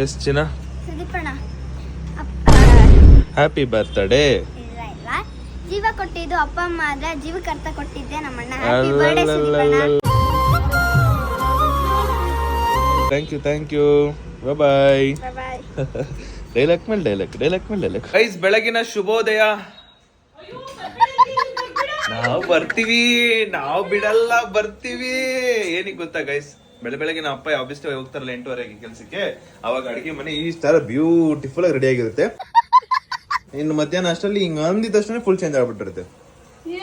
S ಚಿನ್ನ ಸುದೀಪಣ್ಣ happy birthday. ಇಲ್ಲ ಜೀವ ಕೊಟ್ಟಿದ್ದು ಅಪ್ಪ ಅಮ್ಮ ಆದ್ರೆ ಜೀವಕ್ಕೆ ಅರ್ಥ ಕೊಟ್ಟಿದ್ದೆ ನಮ್ಮಣ್ಣ. ಹ್ಯಾಪಿ ಬರ್ತ್ಡೇ ಸುದೀಪಣ್ಣ. Thank you bye. Bye. Dialogue ಮೇಲೆ ಡೈಲಾಗ್. ಗೈಸ್ ಬೆಳಗಿನ ಶುಭೋದಯ. ನಾವು ಬಿಡಲ್ಲ ಬರ್ತೀವಿ. ಏನಿಗೆ ಗೊತ್ತಾ ಗೈಸ್, ಬೆಳಗ್ಗೆ ನಮ್ಮ ಅಪ್ಪ ಆಫೀಸ್ಗೆ ಹೋಗ್ತಾರಲ್ಲ 8:30 ಕೆಲ್ಸಕ್ಕೆ, ಅವಾಗ ಅಡಿಗೆ ಮನೆ ಈ ತರ ಬ್ಯೂಟಿಫುಲ್ ಆಗಿ ರೆಡಿ ಆಗಿರುತ್ತೆ. ಇನ್ನು ಮಧ್ಯಾಹ್ನ ಅಷ್ಟರಲ್ಲಿ ಹಿಂಗ ಅಂದಿದ ತಕ್ಷಣ ಫುಲ್ ಚೇಂಜ್ ಆಗ್ಬಿಟ್ಟಿರುತ್ತೆ.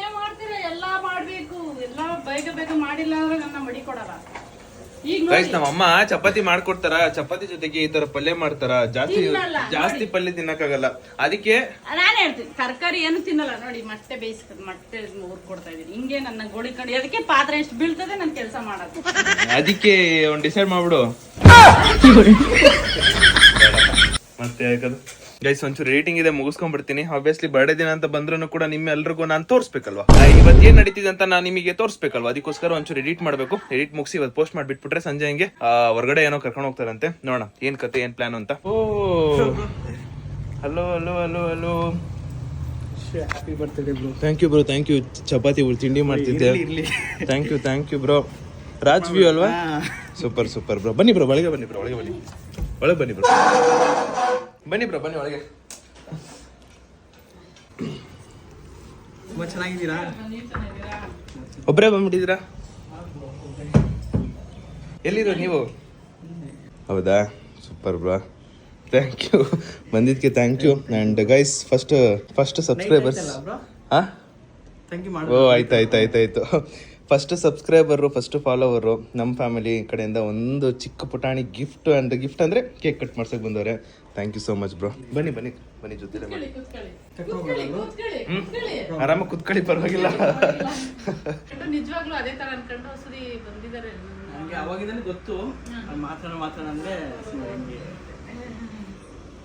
ಏನ್ ಮಾಡ್ತೀರಾ, ಎಲ್ಲಾ ಮಾಡ್ಬೇಕು, ಎಲ್ಲಾ ಬೇಗ ಮಾಡಿಲ್ಲ ಅಂದ್ರೆ ನನ್ನ ಮಡಿ ಕೊಡಲ್ಲ. ಗೈಸ್ ನಮ್ಮ ಅಮ್ಮ ಚಪಾತಿ ಮಾಡ್ಕೊಡ್ತಾರ, ಚಪಾತಿ ಜೊತೆಗೆ ಈ ತರ ಪಲ್ಯ ಮಾಡ್ತಾರ. ಜಾಸ್ತಿ ಪಲ್ಯ ತಿನ್ನಕ್ಕಾಗಲ್ಲ, ಅದಕ್ಕೆ ನಾನ್ ಹೇಳ್ತೀನಿ ತರಕಾರಿ ಏನು ತಿನ್ನಲ್ಲ ನೋಡಿ. ಮೊಟ್ಟೆ ಬೇಯಿಸ್ಕೊಂಡು ಮೊಟ್ಟೆ ಕೊಡ್ತಾ ಇದೀನಿ. ಹಿಂಗೆ ನನ್ನ ಗೋಳಿ ಕಂಡು ಅದಕ್ಕೆ ಪಾತ್ರೆ ಎಷ್ಟು ಬೀಳ್ತದೆ ನನ್ ಕೆಲಸ ಮಾಡೋದು. ಅದಕ್ಕೆ ಒಂದ್ ಡಿಸೈಡ್ ಮಾಡ್ಬಿಡು ಮತ್ತೆ. ಗೈಸ್ ಒಂಚೂರು ರೇಟಿಂಗ್ ಇದೆ, ಮುಗಿಸ್ಕೊಂಡ್ಬಿಡ್ತೀನಿ. ಆಬ್ವಿಯಸ್ಲಿ ಬರ್ಡೇ ದಿನ ಅಂತ ಬಂದ್ರೂ ಕೂಡ ನಿಮ್ಮೆಲ್ರಿಗೂ ನಾನು ತೋರಿಸ್ಬೇಕಲ್ವಾ, ಇವತ್ತು ಏನ್ ನಡೀತಿದೆ ಅಂತ ನಾನು ನಿಮಗೆ ತೋರಿಸ್ಬೇಕಲ್ವಾ. ಅದಕ್ಕೋಸ್ಕರ ಒಂಚೂರು ಎಡಿಟ್ ಮಾಡ್ಬೇಕು. ಎಡಿಟ್ ಮುಗಿಸಿ ಇವತ್ತು ಪೋಸ್ಟ್ ಮಾಡ್ಬಿಟ್ಬಿಟ್ರೆ ಸಂಜೆ ಹಂಗೆ ಹೊರಗಡೆ ಏನೋ ಕರ್ಕೊಂಡು ಹೋಗ್ತಾರಂತೆ. ನೋಡೋಣ ಏನ್ ಕತೆ ಏನ್ ಪ್ಲಾನ್ ಅಂತ. Oh hello happy birthday bro. Thank you ಚಪಾತಿ ತಿಂಡಿ ಮಾಡ್ತಿದ್ದೆ. Thank you bro. Raj view ಅಲ್ವಾ? Super bro. ಬನ್ನಿ ಬ್ರೋ, ಒಳಗೆ ಬನ್ನಿ ಬ್ರೋ. ಬನ್ನಿ ಒಳಗೆ. ತುಂಬಾ ಚೆನ್ನಾಗಿದ್ದೀರಾ? ಒಬ್ಬರೇ ಬಂದ್ಬಿಟ್ಟಿದ್ದೀರಾ? ಎಲ್ಲಿರೋ ನೀವು? ಹೌದಾ, ಸೂಪರ್ ಬ್ರೋ. ಥ್ಯಾಂಕ್ ಯು ಬಂದಿದ್ದಕ್ಕೆ. Thank you. And guys first subscribers. Oh ಆಯ್ತು. ಫಸ್ಟ್ ಸಬ್ಸ್ಕ್ರೈಬರು, ಫಸ್ಟ್ ಫಾಲೋವರು ನಮ್ಮ ಫ್ಯಾಮಿಲಿ ಕಡೆಯಿಂದ ಒಂದು ಚಿಕ್ಕ ಪುಟಾಣಿ ಗಿಫ್ಟ್ ಅಂದ್ರೆ ಕೇಕ್ ಕಟ್ ಮಾಡ್ಸಕ್ ಬಂದವ್ರೆ. Thank you so much bro. ಬನ್ನಿ ಜೊತೆ ಆರಾಮಾಗಿ ಕುತ್ಕೊಳ್ಳಿ, ಪರವಾಗಿಲ್ಲ. ನಿಜವಾಗ್ಲೂ ಅದೇ ತರ ಅನ್ಕೊಂಡು ಸುರಿ ಬಂದಿದ್ದಾರೆ. ಅವಾಗಿಂದನೇ ಗೊತ್ತು ಮಾತಾಡ ಅಂದ್ರೆ.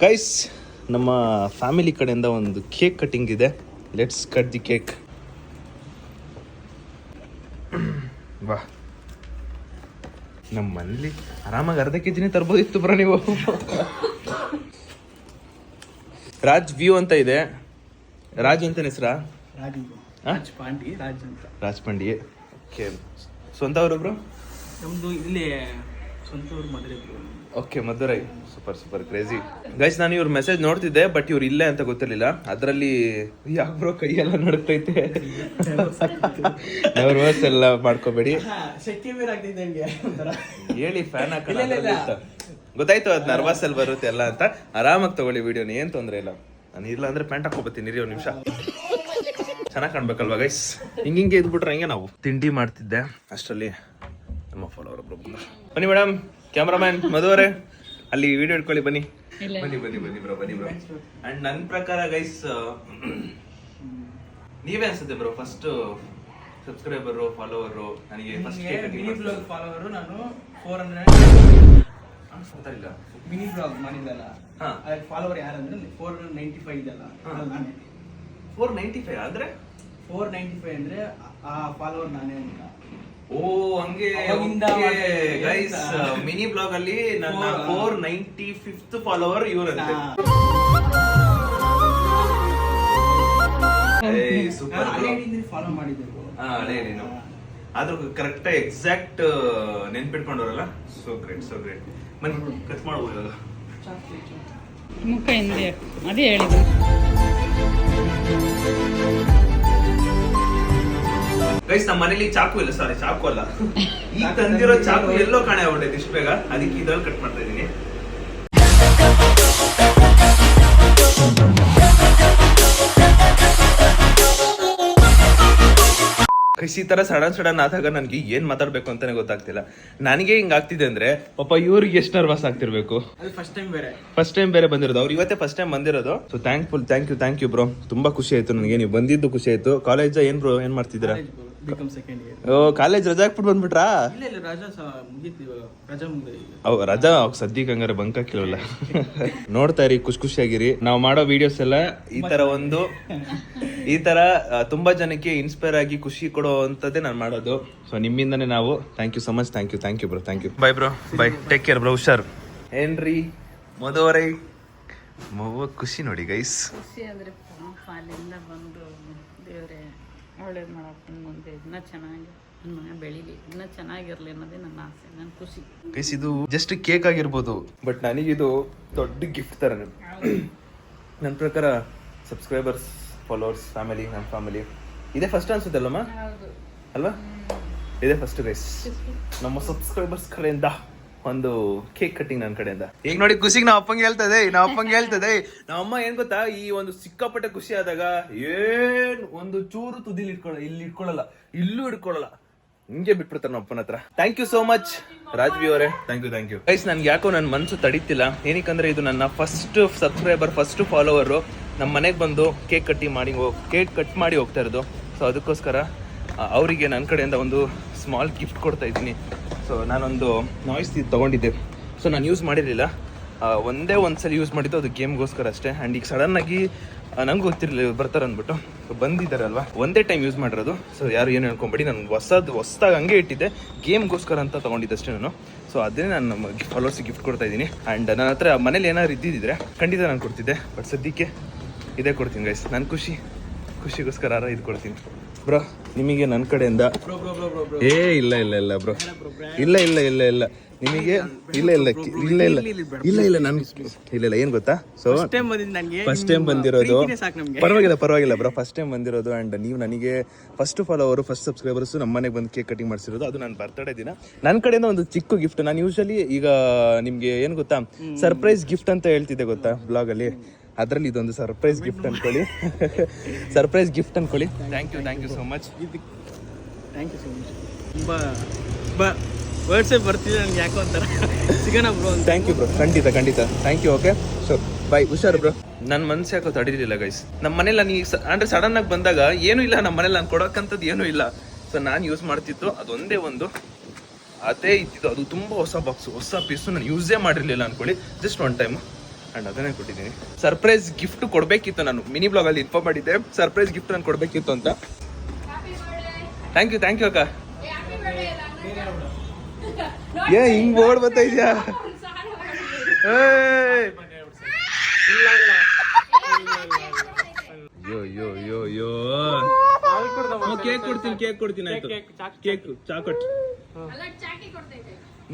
ಗೈಸ್ ನಮ್ಮ ಫ್ಯಾಮಿಲಿ ಕಡೆಯಿಂದ ಒಂದು ಕೇಕ್ ಕಟಿಂಗ್ ಇದೆ. Let's cut the cake. ವಾ, ನಮ್ಮ ಮನೇಲಿ ಆರಾಮಾಗಿ ಅರ್ಧ ಕೆಜಿನೇ ತರ್ಬೋದಿತ್ತು ಬ್ರೋ ನೀವು. ರಾಜ್ ವ್ಯೂ ಅಂತ ಇದೆ. ರಾಜ್ ಅಂತ ಹೆಸರಾ? ರಾಜ್ ಪಾಂಡಿ. ಓಕೆ, ಸ್ವಂತ ಊರು ಬ್ರೋ? ನಮ್ದು ಇಲ್ಲಿ ಸ್ವಂತ ಊರು Madurai. Okay, Madurai. Super crazy. Guys ನಾನು ಇವ್ರ ಮೆಸೇಜ್ ನೋಡ್ತಿದ್ದೆ, ಬಟ್ ಇವ್ರು ಇಲ್ಲೇ ಅಂತ ಗೊತ್ತಿರಲಿಲ್ಲ. ಅದರಲ್ಲಿ ಯಾಕೆ ಬ್ರೋ ಕೈಯೆಲ್ಲ ನಡುತ್ತೈತೆ? ನರ್ವಸ್ ಎಲ್ಲ ಮಾಡ್ಕೋಬೇಡಿ, ಹೇಳಿ. ಫ್ಯಾನ್ ಗೊತ್ತಾಯ್ತು, ಅದು ನರ್ವಸ್ ಅಲ್ಲಿ ಬರುತ್ತೆ ಎಲ್ಲ ಅಂತ. ಆರಾಮಾಗಿ ತಗೊಳ್ಳಿ ವಿಡಿಯೋನ, ಏನ್ ತೊಂದ್ರೆ ಇಲ್ಲ. ನಾನು ಇಲ್ಲ ಅಂದ್ರೆ ಪ್ಯಾಂಟ್ ಹಾಕೋಬತ್ತೀನಿ ರೀ, 1 ನಿಮಿಷ. ಚೆನ್ನಾಗಿ ಕಾಣ್ಬೇಕಲ್ವಾ ಗೈಸ್? ಹಿಂಗೆ ಇದ್ಬಿಟ್ರೆ ಹಂಗೆ. ನಾವು ತಿಂಡಿ ಮಾಡ್ತಿದ್ದೆ ಅಷ್ಟರಲ್ಲಿ ನಮ್ಮ ಫಾಲೋವರ್ ಒಬ್ರು ಬಂದ್ರು. ಬನ್ನಿ ಮೇಡಮ್, ಕ್ಯಾಮ್ರಾಮ್ಯಾನ್ ಮಧು ಅವರೇ, ಅಲ್ಲಿ ವಿಡಿಯೋ ಇಟ್ಕೊಳ್ಳಿ. ಬನ್ನಿ ಬ್ರೋ. ಅಂಡ್ ನನ್ನ ಪ್ರಕಾರ ಗೈಸ್ ನೀವೇ ಅನ್ಸುತ್ತೆ ಬ್ರೋ ಫಸ್ಟ್ ಸಬ್ಸ್ಕ್ರೈಬರು, ಫಾಲೋವರು. ನನಗೆ ಫಸ್ಟ್ ಮಿನಿ ಬ್ಲಾಗ್ ಫಾಲೋವರು ನಾನು 400 ಇಲ್ಲ. ಮಿನಿ ಬ್ಲಾಗ್ ಮಾಡಿದಲ್ಲ, ಫಾಲೋವರ್ ಯಾರಂದ್ರೆ 495 ಇದಲ್ಲ, ನಾನೇ. 495 ಆದ್ರೆ 495 ಅಂದ್ರೆ ಆ ಫಾಲೋವರ್ ನಾನೇ ಅಂತ. ಓ ಹಂಗೆ ಗೈಸ್. ಮಿನಿ ಬ್ಲಾಗ್ ಅಲ್ಲಿ ನನ್ನ 495th ಫಾಲೋವರ್ ಇವರಂತೆ. ಸೂಪರ್ ಫಾಲೋ ಮಾಡಿದ್ರು. ಹಳೆ ಆದ್ರೂ ಕರೆಕ್ಟ್ ಎಕ್ಸಾಕ್ಟ್ ನೆನ್ಪಿಟ್ಕೊಂಡವ್ರಲ್ಲ. So great. ಬನ್ನಿ ಕಟ್ ಮಾಡ್ಬೋದು ಇವಾಗ. ಮುಖ ಹಿಂದೆ ಅದೇ ಹೇಳಿದ್ರು. ಗೈಸ್ ನಮ್ಮ ಮನೇಲಿ ಚಾಕು ಇಲ್ಲ, ಸಾರಿ ಚಾಕು ಅಲ್ಲ, ಈಗ ತಂದಿರೋ ಚಾಕು ಎಲ್ಲೋ ಕಾಣೆ ಆಗ್ಬಿಟ್ಟೈತೆ ಇಷ್ಟು ಬೇಗ. ಅದಕ್ಕೆ ಇದ್ರಲ್ಲಿ ಕಟ್ ಮಾಡ್ತಾ ಇದೀನಿ. ಈ ತರ ಸಡನ್ ಆದಾಗ ನನ್ಗೆ ಏನ್ ಮಾತಾಡ್ಬೇಕು ಅಂತಾನೆ ಗೊತ್ತಾಗ್ತಿಲ್ಲ. ನನಗೆ ಹಿಂಗ್ ಆಗ್ತಿದೆ ಅಂದ್ರೆ ಪಾಪ ಇವ್ರಿಗೆ ಎಷ್ಟು ನರ್ವಸ್ ಆಗ್ತಿರ್ಬೇಕು. ಫಸ್ಟ್ ಟೈಮ್ ಬೇರೆ ಬಂದಿರೋದು ಅವ್ರು, ಇವತ್ತೇ ಫಸ್ಟ್ ಟೈಮ್ ಬಂದಿರೋದು. So thank you bro. ತುಂಬಾ ಖುಷಿ ಆಯ್ತು ನನಗೆ, ನೀವು ಬಂದಿದ್ದು ಖುಷಿ ಆಯ್ತು. ಕಾಲೇಜ್ ಏನ್ ಬ್ರೋ, ಏನ್ ಮಾಡ್ತಿದ್ದೀರಾ? ಓ ಕಾಲೇಜ್ ರಜಾ ಹಾಕ್ಬಿಟ್ಟು ಬಂದ್ಬಿಟ್ರಾ? ರಜಾ ಸದ್ಯಕ್ಕೆ ಹಂಗಾರೆ ಬಂಕ್ ಹಾಕಿಲ್ವಲ್ಲ. ನೋಡ್ತಾ ಇರಿ, ಖುಷಿಯಾಗಿರಿ. ನಾವು ಮಾಡೋ ವಿಡಿಯೋಸ್ ಎಲ್ಲ ಈ ತರ ತುಂಬಾ ಜನಕ್ಕೆ ಇನ್ಸ್ಪೈರ್ ಆಗಿ ಖುಷಿ ಕೊಡೋ ಅಂತದ್ದೇ ನಾನು ಮಾಡೋದು. ಸೊ ನಿಮ್ಮಿಂದನೇ ನಾವು. Thank you so much. Thank you bro. Thank you. Bye bro, bye. Take care bro. ಹುಷಾರ್. ಏನ್ರಿ ಮದುವರೈ ಖುಷಿ ನೋಡಿ ಗೈಸ್. ಖುಷಿ ಅಂದರೆ ಪಾಪ ಅಲ್ಲಿಂದ ಬಂದು ದೇವರೇ ಒಳ್ಳೇದು ಮಾಡಕ್ಕೆ ಮುಂದೆ ಇನ್ನೂ ಚೆನ್ನಾಗಿ ನನ್ನ ಮನೆ ಬೆಳೀಲಿ, ಇನ್ನೂ ಚೆನ್ನಾಗಿರಲಿ ಅನ್ನೋದೇ ನನ್ನ ಆಸೆ, ನನ್ನ ಖುಷಿ. ಗೈಸ್ ಇದು ಜಸ್ಟ್ ಕೇಕ್ ಆಗಿರ್ಬೋದು, ಬಟ್ ನನಗಿದು ದೊಡ್ಡ ಗಿಫ್ಟ್ ಥರ. ನನ್ನ ಪ್ರಕಾರ ಸಬ್ಸ್ಕ್ರೈಬರ್ಸ್, ಫಾಲೋವರ್ಸ್, ಫ್ಯಾಮಿಲಿ, ನನ್ನ ಫ್ಯಾಮಿಲಿ ಇದೇ ಫಸ್ಟ್ ಅನ್ಸುತ್ತಲ್ಲಮ್ಮ ಅಲ್ವಾ? ಇದೇ ಫಸ್ಟ್ ಗೈಸ್ ನಮ್ಮ ಸಬ್ಸ್ಕ್ರೈಬರ್ಸ್ ಕಡೆಯಿಂದ ಒಂದು ಕೇಕ್ ಕಟ್ಟಿಂಗ್ ನನ್ನ ಕಡೆಯಿಂದ. ಈಗ ನೋಡಿ ಖುಷಿಗೆ ನಾವು ಅಪ್ಪಂಗೆ ಹೇಳ್ತದೆ, ನಮ್ಮ ಅಮ್ಮ ಏನ್ ಗೊತ್ತಾ, ಈ ಒಂದು ಸಿಕ್ಕಾಪಟ್ಟೆ ಖುಷಿ ಆದಾಗ ಏನ್ ಒಂದು ಚೂರು ತುದಿಲಿ ಇಟ್ಕೊಳ್ಳಲ್ಲ, ಇಲ್ಲೂ ಇಟ್ಕೊಳ್ಳಲ್ಲ, ಹಿಂಗೆ ಬಿಟ್ಬಿಡ್ತಾರೆ ನಮ್ಮ ಅಪ್ಪನ ಹತ್ರ. Thank you so much Rajvi ಅವರೇ, ಥ್ಯಾಂಕ್ ಯು. ಗೈಸ್ ನನ್ಗೆ ಯಾಕೋ ನನ್ನ ಮನಸ್ಸು ತಡೀತಿಲ್ಲ, ಏನಕ್ಕಂದ್ರೆ ಇದು ನನ್ನ ಫಸ್ಟ್ ಸಬ್ಸ್ಕ್ರೈಬರ್, ಫಸ್ಟ್ ಫಾಲೋವರು ನಮ್ಮ ಮನೆಗೆ ಬಂದು ಕೇಕ್ ಕಟ್ ಮಾಡಿ ಹೋಗ್ತಾ ಇರೋದು. ಸೊ ಅದಕ್ಕೋಸ್ಕರ ಅವರಿಗೆ ನನ್ನ ಕಡೆಯಿಂದ ಒಂದು ಸ್ಮಾಲ್ ಗಿಫ್ಟ್ ಕೊಡ್ತಾ ಇದ್ದೀನಿ. ಸೊ ನಾನೊಂದು ನಾಯ್ಸ್ ತೊಗೊಂಡಿದ್ದೆ, ಸೊ ನಾನು ಯೂಸ್ ಮಾಡಿರಲಿಲ್ಲ, ಒಂದೇ ಒಂದ್ಸಲ ಯೂಸ್ ಮಾಡಿದ್ದು, ಅದು ಗೇಮ್ಗೋಸ್ಕರ ಅಷ್ಟೇ. ಆ್ಯಂಡ್ ಈಗ ಸಡನ್ನಾಗಿ ನಂಗೆ ಗೊತ್ತಿರಲಿಲ್ಲ ಬರ್ತಾರೆ ಅಂದ್ಬಿಟ್ಟು ಬಂದಿದ್ದಾರಲ್ವಾ, ಒಂದೇ ಟೈಮ್ ಯೂಸ್ ಮಾಡಿರೋದು. ಸೊ ಯಾರು ಏನು ಹೇಳ್ಕೊಂಬೇಡಿ, ನಾನು ಹೊಸದಾಗಿ ಹಂಗೆ ಇಟ್ಟಿದ್ದೆ, ಗೇಮ್ಗೋಸ್ಕರ ಅಂತ ತೊಗೊಂಡಿದ್ದಷ್ಟೇ ನಾನು. ಸೊ ಅದೇ ನಾನು ನಮ್ಮ ಫಾಲೋವರ್ಸಿಗೆ ಗಿಫ್ಟ್ ಕೊಡ್ತಾ ಇದ್ದೀನಿ. ಆ್ಯಂಡ್ ನನ್ನ ಹತ್ರ ಮನೇಲಿ ಏನಾದ್ರು ಇದ್ದಿದ್ದರೆ ಖಂಡಿತ ನಾನು ಕೊಡ್ತಿದ್ದೆ, ಬಟ್ ಸದ್ಯಕ್ಕೆ ಇದೇ ಕೊಡ್ತೀನಿ ಗೈಸ್. ನಾನು ಖುಷಿಗೋಸ್ಕರ ಇದು ಕೊಡ್ತೀನಿ ಬ್ರೋ ನಿಮಗೆ ನನ್ನ ಕಡೆಯಿಂದ. ಇಲ್ಲ ಬ್ರೋ, ಇಲ್ಲ ನಿಮಗೆ ಇಲ್ಲ ನಾನು ಏನ್ ಗೊತ್ತಾ, ಸೊ ಫಸ್ಟ್ ಟೈಮ್ ಬಂದಿರೋದು, ಪರವಾಗಿಲ್ಲ ಬ್ರೋ, ಫಸ್ಟ್ ಟೈಮ್ ಬಂದಿರೋದು. ಅಂಡ್ ನೀವು ನನಗೆ ಫಸ್ಟ್ ಫಾಲೋವರು, ಫಸ್ಟ್ ಸಬ್ಸ್ಕ್ರೈಬರ್ಸ್ ನಮ್ಮ ಮನೆಗೆ ಬಂದು ಕೇಕ್ ಕಟಿಂಗ್ ಮಾಡಿಸಿರೋದು, ಅದು ನನ್ನ ಬರ್ತಡೇ ದಿನ. ನನ್ನ ಕಡೆಯಿಂದ ಒಂದು ಚಿಕ್ಕ ಗಿಫ್ಟ್. ನಾನು ಯೂಶಲಿ ಈಗ ನಿಮ್ಗೆ ಏನ್ ಗೊತ್ತಾ, ಸರ್ಪ್ರೈಸ್ ಗಿಫ್ಟ್ ಅಂತ ಹೇಳ್ತಿದ್ದೆ ಗೊತ್ತಾ ಬ್ಲಾಗಲ್ಲಿ, ಅದರಲ್ಲಿ ಇದೊಂದು ಸರ್ಪ್ರೈಸ್ ಗಿಫ್ಟ್ ಅನ್ಕೊಳ್ಳಿ. Thank you so much. Thank you so much. ತುಂಬ ವರ್ಡ್ಸೇ ಬರ್ತಿದೆ ನನಗೆ, ಯಾಕೋ ಒಂಥರ ಸಿಗೋಣ ಬ್ರೋ. ಥ್ಯಾಂಕ್ ಯು ಬ್ರೋ, ಖಂಡಿತ thank you. Okay so bye, ಹುಷಾರು ಬ್ರೋ. ನನ್ನ ಮನ್ಸು ಯಾಕೋ ತಡೀಲಿಲ್ಲ ಗೈಸ್. ನಮ್ಮ ಮನೇಲಿ ನಾನು ಅಂದ್ರೆ ಸಡನ್ ಆಗಿ ಬಂದಾಗ ಏನೂ ಇಲ್ಲ, ನಮ್ಮ ಮನೇಲಿ ನಾನು ಕೊಡೋಕ್ಕಂಥದ್ದು ಏನೂ ಇಲ್ಲ. ಸೊ ನಾನು ಯೂಸ್ ಮಾಡ್ತಿತ್ತು ಅದೊಂದೇ ಒಂದು, ಅದೇ ಇದ್ದಿದ್ದು, ಅದು ತುಂಬ ಹೊಸ ಪೀಸು ನಾನು ಯೂಸೇ ಮಾಡಿರಲಿಲ್ಲ ಅನ್ಕೊಳ್ಳಿ, ಜಸ್ಟ್ ಒನ್ ಟೈಮ್. ಆ್ಯಂಡ್ ಅದನ್ನೇ ಕೊಟ್ಟಿದ್ದೀನಿ. ಸರ್ಪ್ರೈಸ್ ಗಿಫ್ಟ್ ಕೊಡಬೇಕಿತ್ತು, ನಾನು ಮಿನಿ ಬ್ಲಾಗಲ್ಲಿ ಇನ್ಫಾರ್ಮ್ ಮಾಡಿದ್ದೆ, ಸರ್ಪ್ರೈಸ್ ಗಿಫ್ಟ್ ನಾನು ಕೊಡಬೇಕಿತ್ತು ಅಂತ. ಥ್ಯಾಂಕ್ ಯು ಅಕ್ಕ. ಹಿಂಗ್ ಓಡ್ ಬರ್ತಾ ಇದೆಯಾ? ಯೋ ಕೇಕ್ ಕೊಡ್ತೀನಿ ಆಯ್ತು. ಚಾಕೊಟ್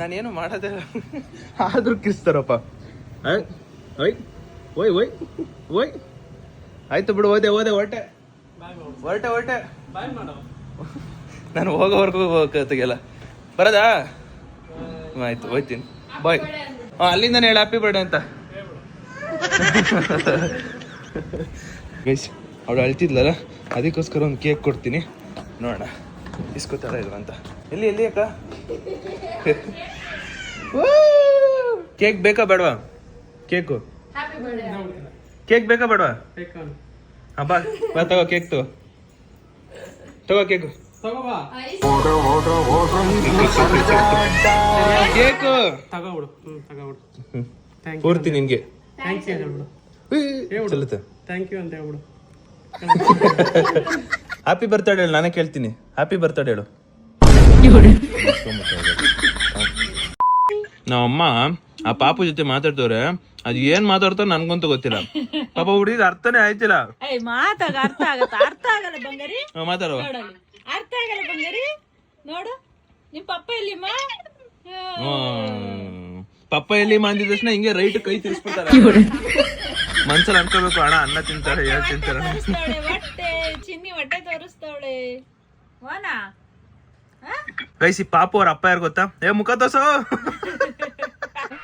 ನಾನೇನು ಮಾಡೋದೇ ಆದ್ರೂ ಕಿಸ್ತಾರಪ್ಪ. ಓಯ್ ಆಯ್ತು ಬಿಡು, ಹೊರಟೆ. ನಾನು ಹೋಗೋವರೆಗೂ ತೆಗಿಯಲ್ಲ, ಬರೋದಾ? ಆಯ್ತು ಹೋಯ್ತೀನಿ, ಬಾಯ್. ಅಲ್ಲಿಂದಾನೆ ಹೇಳಿ ಹ್ಯಾಪಿ ಬರ್ಡೇ ಅಂತ ಗೈಸ್. ಅವಳು ಅಳ್ತಿದ್ಲಲ್ಲ, ಅದಕ್ಕೋಸ್ಕರ ಒಂದು ಕೇಕ್ ಕೊಡ್ತೀನಿ, ನೋಡೋಣ ಇಸ್ಕೊತಾರ ಇದು ಅಂತ. ಎಲ್ಲಿ ಅಕ್ಕ ಕೇಕ್ ಬೇಕಾ ಬೇಡವಾ? ಕೇಕ್ ಬೇಕಾ ಬೇಡವಾ? ಬಾ ತಗೋ ಕೇಕ್, ತಗೋ ಕೇಕು. ಕೇಕು ಪೂರ್ತಿ ನಿನ್ಗೆ. ಚಲುತ್ತೆ. ಹ್ಯಾಪಿ ಬರ್ತಡೇ ಹೇಳು, ನಾನೇ ಕೇಳ್ತೀನಿ. ಹ್ಯಾಪಿ ಬರ್ತಡೇ ಹೇಳು. ನಮ್ಮಮ್ಮ ಆ ಪಾಪು ಜೊತೆ ಮಾತಾಡ್ತವ್ರೆ, ಅದು ಏನ್ ಮಾತಾಡ್ತಾರ ನನ್ಗಂತೂ ಗೊತ್ತಿಲ್ಲ. ಪಾಪ ಹುಡುಗಿದ ಅರ್ಥನೇ ಆಯ್ತಿಲ್ಲ. ಮಾತಾಡುವ ಅರ್ಥ ಆಗಲ್ಲ ಬಂಗಾರಿ. ನೋಡು ನಿಮ್ ಪಪ್ಪ ಎಲ್ಲಿಮ್ಮ? ಪಪ್ಪ ಎಲ್ಲಿ ಅಂದಿದ ತಕ್ಷಣ ಹಿಂಗೆ ರೈಟ್ ಕೈ ತಿರ್ಸ್ಬಿಡ್ತಾರೆ. ಮನ್ಸಲ್ಲಿ ಅನ್ಕೋಬೇಕು, ಅಣ್ಣ ಅನ್ನ ತಿಂತಾರೆ, ಹೇಳ್ ತಿಂತಾರೆ. ಚಿನ್ನಿ ಹೊಟ್ಟೆ ತೋರಿಸ್ತಾವಳೆ. ಗೈಸ್, ಈ ಪಾಪು ಅವ್ರ ಅಪ್ಪ ಯಾರು ಗೊತ್ತಾ? ಮುಖ ತೋರ್ಸೋ.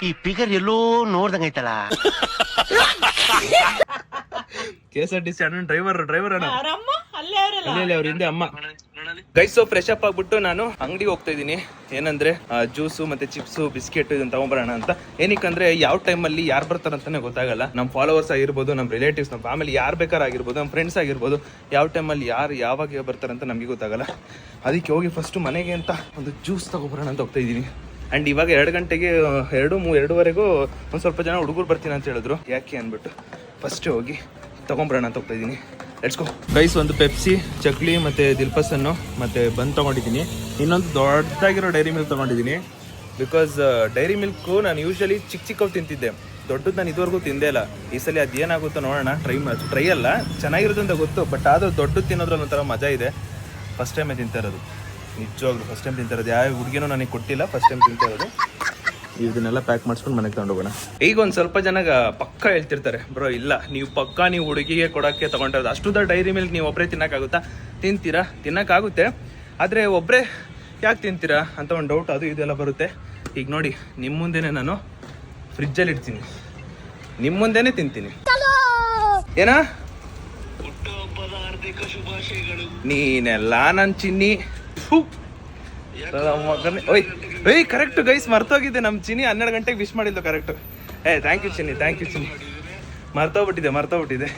ಈ ಫಿಗರ್ ಎಲ್ಲೋ ನೋಡ್ದಂಗೈತಲ್ಲ. KSRTC ಅಣ್ಣ ಡ್ರೈವರ್ ಅಣ್ಣ, ಅಲ್ಲೇ ಅವ್ರ ಹಿಂದೆ ಅಮ್ಮ. ಗೈಸ್, ಸೊ ಫ್ರೆಶ್ ಅಪ್ ಆಗ್ಬಿಟ್ಟು ನಾನು ಅಂಗಡಿಗೆ ಹೋಗ್ತಾ ಇದ್ದೀನಿ. ಏನಂದ್ರೆ ಜ್ಯೂಸು ಮತ್ತೆ ಚಿಪ್ಸು, ಬಿಸ್ಕೆಟ್ ಇದನ್ನ ತಗೊಂಬರೋಣ ಅಂತ. ಏನಕ್ಕಂದ್ರೆ ಯಾವ ಟೈಮಲ್ಲಿ ಯಾರು ಬರ್ತಾರಂತಾನೆ ಗೊತ್ತಾಗಲ್ಲ. ನಮ್ಮ ಫಾಲೋವರ್ಸ್ ಆಗಿರ್ಬೋದು, ನಮ್ಮ ರಿಲೇಟಿವ್ಸ್, ನಮ್ಮ ಫ್ಯಾಮಿಲಿ ಯಾರು ಬೇಕಾರಾಗಿರ್ಬೋದು, ನಮ್ಮ ಫ್ರೆಂಡ್ಸ್ ಆಗಿರ್ಬೋದು, ಯಾವ ಟೈಮಲ್ಲಿ ಯಾರು ಯಾವಾಗ ಬರ್ತಾರಂತ ನಮಗೆ ಗೊತ್ತಾಗಲ್ಲ. ಅದಕ್ಕೆ ಹೋಗಿ ಫಸ್ಟ್ ಮನೆಗೆ ಅಂತ ಒಂದು ಜ್ಯೂಸ್ ತಗೊಬರೋಣ ಅಂತ ಹೋಗ್ತಾ ಇದ್ದೀನಿ. ಆ್ಯಂಡ್ ಇವಾಗ 2 ಗಂಟೆಗೆ 2:02ವರೆಗೂ ಒಂದು ಸ್ವಲ್ಪ ಜನ ಹುಡುಗರು ಬರ್ತೀನಿ ಅಂತ ಹೇಳಿದ್ರು. ಯಾಕೆ ಅಂದ್ಬಿಟ್ಟು ಫಸ್ಟ್ ಹೋಗಿ ತಗೊಂಬರೋಣ ಅಂತ ಹೋಗ್ತಾ ಇದ್ದೀನಿ. Let's go guys. ಒಂದು ಪೆಪ್ಸಿ, ಚಕ್ಲಿ ಮತ್ತು ದಿಲ್ಪಸನ್ನು ಮತ್ತು ಬನ್ ತೊಗೊಂಡಿದ್ದೀನಿ. ಇನ್ನೊಂದು ದೊಡ್ಡದಾಗಿರೋ ಡೈರಿ ಮಿಲ್ಕ್ ತೊಗೊಂಡಿದ್ದೀನಿ. ಬಿಕಾಸ್ ಡೈರಿ ಮಿಲ್ಕು ನಾನು ಯೂಶ್ವಲಿ ಚಿಕ್ಕವು ತಿಂತಿದ್ದೆ, ದೊಡ್ಡದು ನಾನು ಇದುವರೆಗೂ ತಿಂದೇ ಇಲ್ಲ. ಈ ಸಲ ಅದೇನಾಗುತ್ತೋ ನೋಡೋಣ. ಟ್ರೈ ಅಲ್ಲ, ಚೆನ್ನಾಗಿರುತ್ತೆ ಅಂತ ಗೊತ್ತು, ಬಟ್ ಆದರೂ ದೊಡ್ಡದು ತಿನ್ನೋದ್ರಲ್ಲಿ ಒಂಥರ ಮಜಾ ಇದೆ. ಫಸ್ಟ್ ಟೈಮೇ ತಿಂತಾ ಇರೋದು, ನಿಜವಾಗ್ಲೂ ಫಸ್ಟ್ ಟೈಮ್ ತಿಂತಾ ಇರೋದು. ಯಾವ ಹುಡುಗಿನೂ ನನಗೆ ಕೊಟ್ಟಿಲ್ಲ, ಫಸ್ಟ್ ಟೈಮ್ ತಿಂತಾ ಇರೋದು. ಇದನ್ನೆಲ್ಲ ಪ್ಯಾಕ್ ಮಾಡಿಸ್ಕೊಂಡು ಮನೆಗೆ ತಗೊಂಡೋಗೋಣ. ಈಗ ಒಂದು ಸ್ವಲ್ಪ ಜನ ಪಕ್ಕ ಹೇಳ್ತಿರ್ತಾರೆ, ಬ್ರೋ ಇಲ್ಲ ನೀವು ಪಕ್ಕ ನೀವು ಹುಡುಗಿಗೆ ಕೊಡೋಕ್ಕೆ ತೊಗೊಂಡಿರೋದು, ಅಷ್ಟು ದೊಡ್ಡ ಡೈರಿ ಮಿಲ್ಕ್ ನೀವು ಒಬ್ಬರೇ ತಿನ್ನೋಕ್ಕಾಗುತ್ತಾ? ತಿಂತೀರಾ, ತಿನ್ನೋಕ್ಕಾಗುತ್ತೆ, ಆದರೆ ಒಬ್ಬರೇ ಯಾಕೆ ತಿಂತೀರಾ ಅಂತ ಒಂದು ಡೌಟ್ ಅದು ಇದೆಲ್ಲ ಬರುತ್ತೆ. ಈಗ ನೋಡಿ, ನಿಮ್ಮ ಮುಂದೆನೇ ನಾನು ಫ್ರಿಜ್ಜಲ್ಲಿ ಇಡ್ತೀನಿ, ನಿಮ್ಮ ಮುಂದೆನೇ ತಿಂತೀನಿ. ಏನಾ ನೀನೆಲ್ಲ ನನ್ನ ಚಿನ್ನಿ. ಓಯ್ ಕರೆಕ್ಟ್ ಗೈಸ್, ಮರ್ತೋಗಿದ್ದೆ, ನಮ್ಮ ಚಿನ್ನಿ 12 ಗಂಟೆಗೆ ವಿಶ್ ಮಾಡಿದ್ದು correct. Thank you Chinni, thank you ಚಿನ್ನಿ. ಮರ್ತೋಗ್ಬಿಟ್ಟಿದೆ.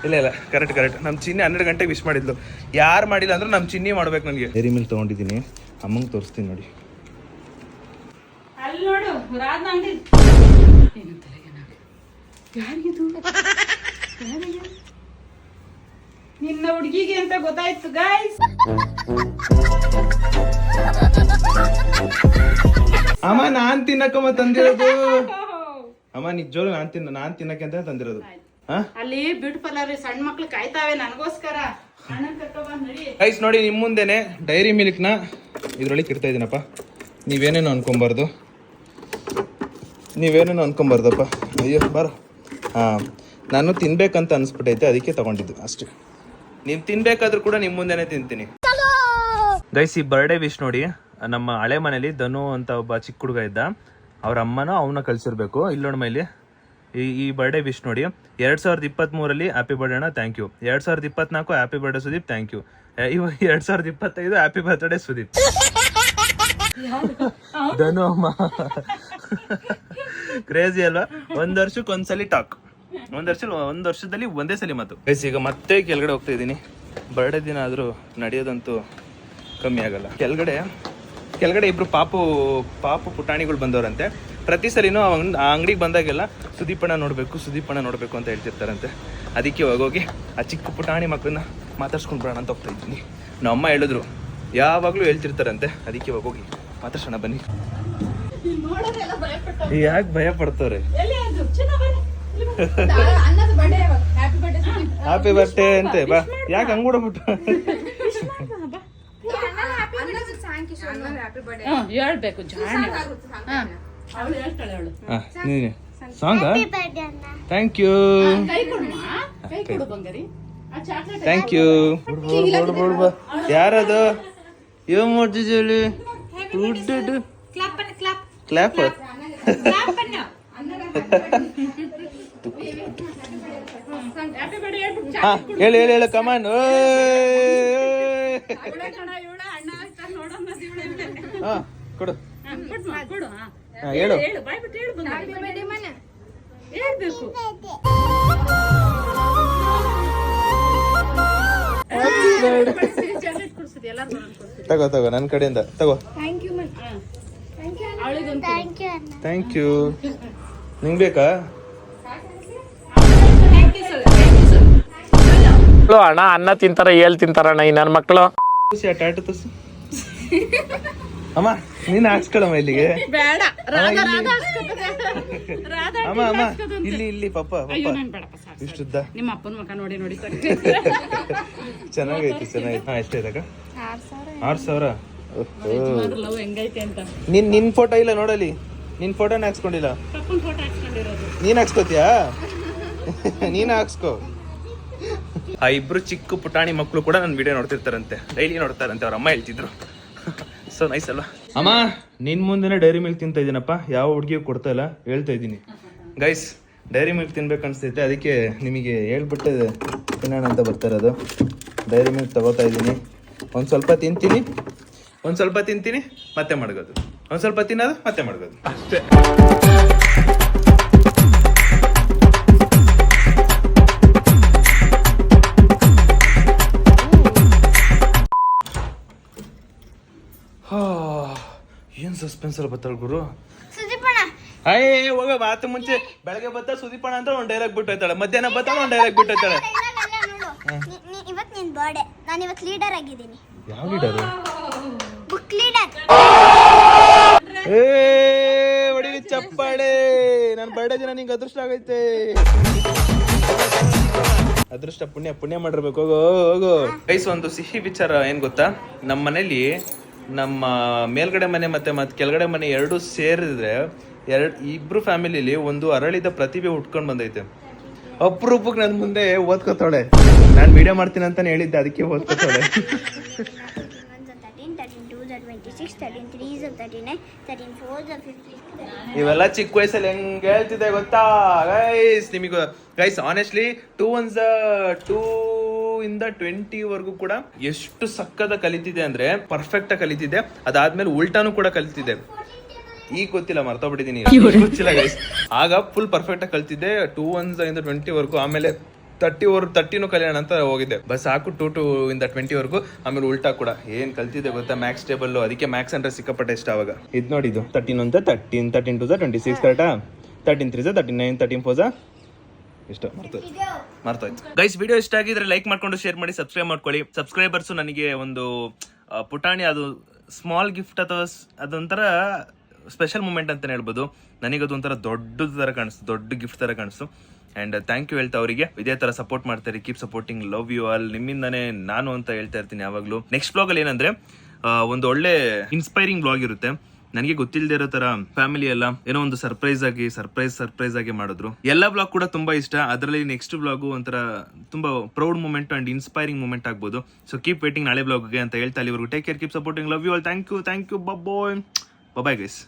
ಇಲ್ಲ ಕರೆಕ್ಟ್ ನಮ್ಮ ಚಿನ್ನಿ 12 ಗಂಟೆಗೆ ವಿಶ್ ಮಾಡಿದ್ಲು. ಯಾರು ಮಾಡಿಲ್ಲ ಅಂದ್ರೆ ನಮ್ಮ ಚಿನ್ನಿ ಮಾಡ್ಬೇಕು ನನಗೆ. ಡೈರಿ ಮಿಲ್ಕ್ ತೊಗೊಂಡಿದ್ದೀನಿ, ಅಮ್ಮಂಗೆ ತೋರಿಸ್ತೀನಿ ನೋಡಿ. ಅಲ್ಲಿ ನೋಡು ರಾಧ ಅಂಗಡಿ ಏನು ತಲೆಗೆ ಯಾರಿಗಿದು ನಿನ್ನ ಹುಡುಗಿಗೆ ಅಂತ ಗೊತ್ತಾಯ್ತು ಗಾಯ್ಸ್. ಅಮ್ಮ ನಾನ್ ತಿನ್ನಕ್ಕಮ್ಮ ತಂದಿರೋದು. ಅಮ್ಮ ನಿಜವಾಗ್ಲೂ ನಾನ್ ತಿನ್ನಕ್ಕೆ ಅಂತ ತಂದಿರೋದು. ಅಲ್ಲಿ ಬ್ಯೂಟಿಫುಲ್ ಅವ್ರಿ ಸಣ್ಣ ಮಕ್ಳು ಕಾಯ್ತಾವೆ ನನಗೋಸ್ಕರ. ಗೈಸ್ ನೋಡಿ, ನಿಮ್ಮ ಮುಂದೆನೆ ಡೈರಿ ಮಿಲ್ಕ್ನ ಇದ್ರೊಳಗೆ ಇಡ್ತಾ ಇದ್ದೀನಪ್ಪ. ನೀವೇನೇನು ಅನ್ಕೊಂಬಾರ್ದಪ್ಪ. ಅಯ್ಯೋ ಬರೋ. ನಾನು ತಿನ್ಬೇಕಂತ ಅನಿಸ್ಬಿಟ್ಟೈತೆ, ಅದಕ್ಕೆ ತಗೊಂಡಿದ್ದು ಅಷ್ಟೇ. ನೀವು ತಿನ್ಬೇಕಾದ್ರೂ ಕೂಡ ನಿಮ್ಮ ಮುಂದೆನೆ ತಿಂತೀನಿ. ಗೈಸ್ ಈ ಬರ್ಡೇ ವಿಶ್ ನೋಡಿ, ನಮ್ಮ ಹಳೆ ಮನೇಲಿ ಧನು ಅಂತ ಒಬ್ಬ ಚಿಕ್ಕ ಹುಡುಗ ಇದ್ದ, ಅವ್ರ ಅಮ್ಮನೋ ಅವನ್ನ ಕಳ್ಸಿರ್ಬೇಕು. ಇಲ್ಲೋಣ ಮೈಲಿ ಈ ಬರ್ಡೇ ವಿಶ್ ನೋಡಿ, 2023 ಹ್ಯಾಪಿ ಬರ್ಡೇ ಅಣ್ಣ, thank you. 2024 happy birthday Sudeep, thank you. ಇವಾಗ 2025 ಹ್ಯಾಪಿ ಬರ್ತ್ಡೇ ಸುದೀಪ್. ಧನು ಅಮ್ಮ ಕ್ರೇಜಿ ಅಲ್ವಾ? ಒಂದ್ ವರ್ಷಕ್ಕೆ ಒಂದ್ಸಲಿ ಟಾಕ್, ಒಂದ್ ವರ್ಷದಲ್ಲಿ ಒಂದೇ ಸಲಿ ಮಾತು. ಗೈಸ್ ಈಗ ಮತ್ತೆ ಕೆಳಗಡೆ ಹೋಗ್ತಾ ಇದ್ದೀನಿ. ಬರ್ಡೇ ದಿನ ಆದ್ರೂ ನಡೆಯೋದಂತೂ ಕಮ್ಮಿ ಆಗಲ್ಲ. ಕೆಳಗಡೆ ಇಬ್ರು ಪಾಪು ಪುಟಾಣಿಗಳು ಬಂದವರಂತೆ. ಪ್ರತಿ ಸಲಿನೂ ಆ ಅಂಗಡಿಗೆ ಬಂದಾಗೆಲ್ಲ ಸುದೀಪಣ್ಣ ನೋಡ್ಬೇಕು ಅಂತ ಹೇಳ್ತಿರ್ತಾರಂತೆ. ಅದಕ್ಕೆ ಹೋಗಿ ಆ ಚಿಕ್ಕ ಪುಟಾಣಿ ಮಕ್ಕಳನ್ನ ಮಾತಾಡ್ಸ್ಕೊಂಡು ಬರೋಣ ಅಂತ ಹೋಗ್ತಾ ಇದ್ದೀನಿ. ನಮ್ಮ ಅಮ್ಮ ಹೇಳಿದ್ರು, ಯಾವಾಗಲೂ ಹೇಳ್ತಿರ್ತಾರಂತೆ, ಅದಕ್ಕೆ ಹೋಗಿ ಮಾತಾಡ್ಸೋಣ ಬನ್ನಿ. ಯಾಕೆ ಭಯ ಪಡ್ತವ್ರೆ? ಹ್ಯಾಪಿ ಬರ್ಡೇ ಅಂತೆ, ಬಾ. ಯಾಕೆ ಹಂಗೂಡಬಿಟ್ಟು ಹೇಳ್ಬೇಕು song. Thank you. Thank you. ಯಾರದು ಏನ್ ಮಾಡ್ತಿದ್ದೀವಿ? ಕ್ಲಾಪ್ ಹೇಳು ಕಮಾನ್. ಕೊಡು ಹೇಳು. ತಗೋ ನನ್ನ ಕಡೆಯಿಂದ ತಗೋ. Thank you. ನಿಂಗೆ ಬೇಕಾ? ಅಣ್ಣ ಅನ್ನ ತಿಂತಾರ, ಹೇಳ್ ತಿಂತಾರಣ್ಣ ಈ ನನ್ನ ಮಕ್ಕಳು. ಟ್ಯಾಟು ತುಸು ಅಮ್ಮ, ನೀನ್ ಹಾಕ್ಸ್ಕೊಳಮ್ಮ ಇಲ್ಲಿಗೆ. ಬೇಡ ಅಮ್ಮ ಇಲ್ಲಿ ಪಾಪ ಇಷ್ಟುದ್ದ. ನಿಮ್ಮ ಅಪ್ಪನ ಮುಖ ನೋಡಿ ಚೆನ್ನಾಗೈತಿ. ಎಷ್ಟಾಯ್ತಕ್ಕ? 6,000. ಲವ್ ಹೆಂಗೈತೆ ಅಂತ ನಿನ್ ಫೋಟೋ ಇಲ್ಲ ನೋಡಲಿ. ನಿನ್ ಫೋಟೋನ ಹಾಕ್ಸ್ಕೊಂಡಿಲ್ಲ. ಫೋಟೋ ಹಾಕ್ಸ್ಕೊಂಡಿರೋದು ನೀನ್ ಹಾಕ್ಸ್ಕೊತೀಯಾ? ನೀನ್ ಹಾಕ್ಸ್ಕೋ. ಆ ಇಬ್ರು ಚಿಕ್ಕ ಪುಟಾಣಿ ಮಕ್ಕಳು ಕೂಡ ನನ್ನ ವಿಡಿಯೋ ನೋಡ್ತಿರ್ತಾರಂತೆ, ಡೈಲಿ ನೋಡ್ತಾರಂತೆ. ಅವ್ರ ಅಮ್ಮ ಹೇಳ್ತಿದ್ರು. ಸೊ ನೈಸ್ ಅಲ್ವಾ? ಅಮ್ಮ ನಿನ್ ಮುಂದೆನೆ ಡೈರಿ ಮಿಲ್ಕ್ ತಿಂತಾ ಇದೀನಪ್ಪ. ಯಾವ ಹುಡುಗಿಯೂ ಕೊಡ್ತಾ ಇಲ್ಲ, ಹೇಳ್ತಾ ಇದ್ದೀನಿ. ಗೈಸ್ ಡೈರಿ ಮಿಲ್ಕ್ ತಿನ್ಬೇಕು ಅನ್ಸ್ತೈತೆ, ಅದಕ್ಕೆ ನಿಮಗೆ ಹೇಳ್ಬಿಟ್ಟು ತಿನ್ನೋಣ ಅಂತ ಬರ್ತಾ ಇರೋದು. ಡೈರಿ ಮಿಲ್ಕ್ ತಗೋತಾ ಇದ್ದೀನಿ. ಒಂದು ಸ್ವಲ್ಪ ತಿಂತೀನಿ ಮತ್ತೆ ಮಡಗೋದು, ಒಂದು ಸ್ವಲ್ಪ ತಿನ್ನೋದು ಮತ್ತೆ ಮಡಗೋದು ಅಷ್ಟೇ. ಏನ್ ಸಸ್ಪೆನ್ಸ್ ಅಲ್ಲಿ ಬತ್ತಾಳ ಗುರು. ಹೋಗ ಮಾತು ಮುಂಚೆ ಬೆಳಗ್ಗೆ ಬತ್ತ ಸುದೀಪಣ್ಣ ಅಂತ ಒಂದ್ ಡೈಲಾಗ್ ಬಿಟ್ಟು ಹೋಯ್ತಾಳೆ, ಮಧ್ಯಾಹ್ನ ಬತ್ತಾಳ ಒಂದ್ ಡೈಲಾಗ್ ಬಿಟ್ಟು ಹೋಯ್ತಾಳೆ. ಇವತ್ತು ನಿನ್ ಬರ್ಡೇ, ನಾನು ಇವತ್ತು ಲೀಡರ್ ಆಗಿದ್ದೀನಿ. ಯಾವ ಲೀಡರ್? Book leader. ಏ ಹೊಡಿ ಚಪ್ಪಾಳೆ. ನನ್ನ ಬರ್ಡೇ ದಿನ ನಿಂಗೆ ಅದೃಷ್ಟ ಆಗೈತೆ. ಅದೃಷ್ಟ ಪುಣ್ಯ ಪುಣ್ಯ ಮಾಡಿರ್ಬೇಕು. ಹೋಗೋ ಹೋಗು ಗೈಸ್. ಒಂದು ಸಿಹಿ ವಿಚಾರ ಏನ್ ಗೊತ್ತಾ, ನಮ್ಮ ಮನೇಲಿ ನಮ್ಮ ಮೇಲ್ಗಡೆ ಮನೆ ಮತ್ತೆ ಕೆಳಗಡೆ ಮನೆ ಎರಡು ಸೇರಿದ್ರೆ ಇಬ್ರು ಫ್ಯಾಮಿಲಿಲಿ ಒಂದು ಅರಳಿದ ಪ್ರತಿಭೆ ಉಟ್ಕೊಂಡ್ ಬಂದೈತೆ. ಅಪರೂಪಕ್ಕೆ ನನ್ ಮುಂದೆ ಓದ್ಕೋತಾಳೆ. ನಾನ್ ವಿಡಿಯೋ ಮಾಡ್ತೀನಿ ಅಂತಾನೆ ಹೇಳಿದ್ದೆ, ಅದಕ್ಕೆ ಓದ್ಕೋತಾಳೆ. 26, 13 39, 13 50. ಇವೆಲ್ಲ ಚಿಕ್ಕ ವಯಸ್ಸಲ್ಲಿ ಹೆಂಗ್ ಹೇಳ್ತಿದ್ದೆ ಗೊತ್ತಾ ಗೈಸ್ ನಿಮಗೆ. ಗೈಸ್ ಆನೆಸ್ಟ್ಲಿ 2 1 2 ಇಂದ 20 ವರೆಗೂ ಕೂಡ ಎಷ್ಟು ಸಕ್ಕದ ಕಲಿತಿದೆ ಅಂದ್ರೆ ಪರ್ಫೆಕ್ಟ್ ಆಗಿ ಕಲಿತಿದೆ. ಅದಾದ್ಮೇಲೆ ಉಲ್ಟಾನು ಕೂಡ ಕಲಿತಿದೆ. ಈಗ ಗೊತ್ತಿಲ್ಲ, ಮರ್ತೋಗ್ಬಿಟ್ಟಿದೀನಿ, ಗೊತ್ತಿಲ್ಲ ಗೈಸ್. ಆಗ ಫುಲ್ ಪರ್ಫೆಕ್ಟ್ ಆಗಿ ಕಲ್ತಿದ್ದೆ 2 1 ಇಂದ 20 ವರೆಗೂ. ಆಮೇಲೆ 30 ಕಲ್ಯಾಣ ಅಂತ ಹೋಗಿದ್ದೆ. ಬಸ್ ಸಾಕು 2 ಇಂದ 20 ವರೆಗೂ. ಆಮೇಲೆ ಉಲ್ಟಾ ಕೂಡ ಏನ್ ಕಲ್ತಿದ್ದೆ ಗೊತ್ತಾ, ಮ್ಯಾಕ್ಸ್ ಟೇಬಲ್. ಅದಕ್ಕೆ ಮ್ಯಾಕ್ಸ್ ಅಂದ್ರೆ ಸಿಕ್ಕಾಪಟ್ಟೆ ಇಷ್ಟ ಅವಾಗ. ಇದು ನೋಡಿದ್ದು 13 1 13, 13 2 26 ಕರೆಕ್ಟಾ, 13 3 39, 13 4 ಇಷ್ಟ ಮರ್ತೋಯ್ತು. ಗೈಸ್ ವಿಡಿಯೋ ಇಷ್ಟ ಆಗಿದ್ರೆ ಲೈಕ್ ಮಾಡ್ಕೊಂಡು ಶೇರ್ ಮಾಡಿ, ಸಬ್ಸ್ಕ್ರೈಬ್ ಮಾಡ್ಕೊಳ್ಳಿ. ಸಬ್ಸ್ಕ್ರೈಬರ್ಸು ನನಗೆ ಒಂದು ಪುಟಾಣಿ, ಅದು ಸ್ಮಾಲ್ ಗಿಫ್ಟ್ ಅಥವಾ ಅದೊಂಥರ ಸ್ಪೆಷಲ್ ಮೂಮೆಂಟ್ ಅಂತಾನೆ ಹೇಳ್ಬೋದು. ನನಗದು ಒಂಥರ ದೊಡ್ಡದ ತರ ಕಾಣಿಸ್ತು, ದೊಡ್ಡ ಗಿಫ್ಟ್ ತರ ಕಾಣಿಸ್ತು. ಅಂಡ್ ಥ್ಯಾಂಕ್ ಯು ಹೇಳ್ತಾ ಅವರಿಗೆ. ಇದೇ ತರ ಸಪೋರ್ಟ್ ಮಾಡ್ತಾರೆ. Keep supporting, love you all. ನಿಮ್ಮಿಂದಾನೇ ನಾನು ಅಂತ ಹೇಳ್ತಾ ಇರ್ತೀನಿ ಯಾವಾಗ್ಲೂ. ನೆಕ್ಸ್ಟ್ ಬ್ಲಾಗ್ ಅಲ್ಲಿ ಏನಂದ್ರೆ ಒಂದು ಒಳ್ಳೆ ಇನ್ಸ್ಪೈರಿಂಗ್ ಬ್ಲಾಗ್ ಇರುತ್ತೆ. ನನಗೆ ಗೊತ್ತಿಲ್ಲದೆ ಇರೋ ತರ ಫ್ಯಾಮಿಲಿ ಎಲ್ಲ ಏನೋ ಒಂದು ಸರ್ಪ್ರೈಸ್ ಆಗಿ ಮಾಡಿದ್ರು. ಎಲ್ಲ ಬ್ಲಾಗ್ ಕೂಡ ತುಂಬಾ ಇಷ್ಟ. ಅದರಲ್ಲಿ ನೆಕ್ಸ್ಟ್ ಬ್ಲಾಗು ಒಂಥರ ತುಂಬಾ proud moment and inspiring moment ಆಗ್ಬೋದು. ಸೊ ಕೀಪ್ ವೇಟಿಂಗ್ ನಾಳೆ ಬ್ಲಾಗ್ಗೆ ಅಂತ ಹೇಳ್ತಾ ಅಲ್ಲಿವರೆಗೂ take care, keep supporting, love you all. Thank you. Bye guys.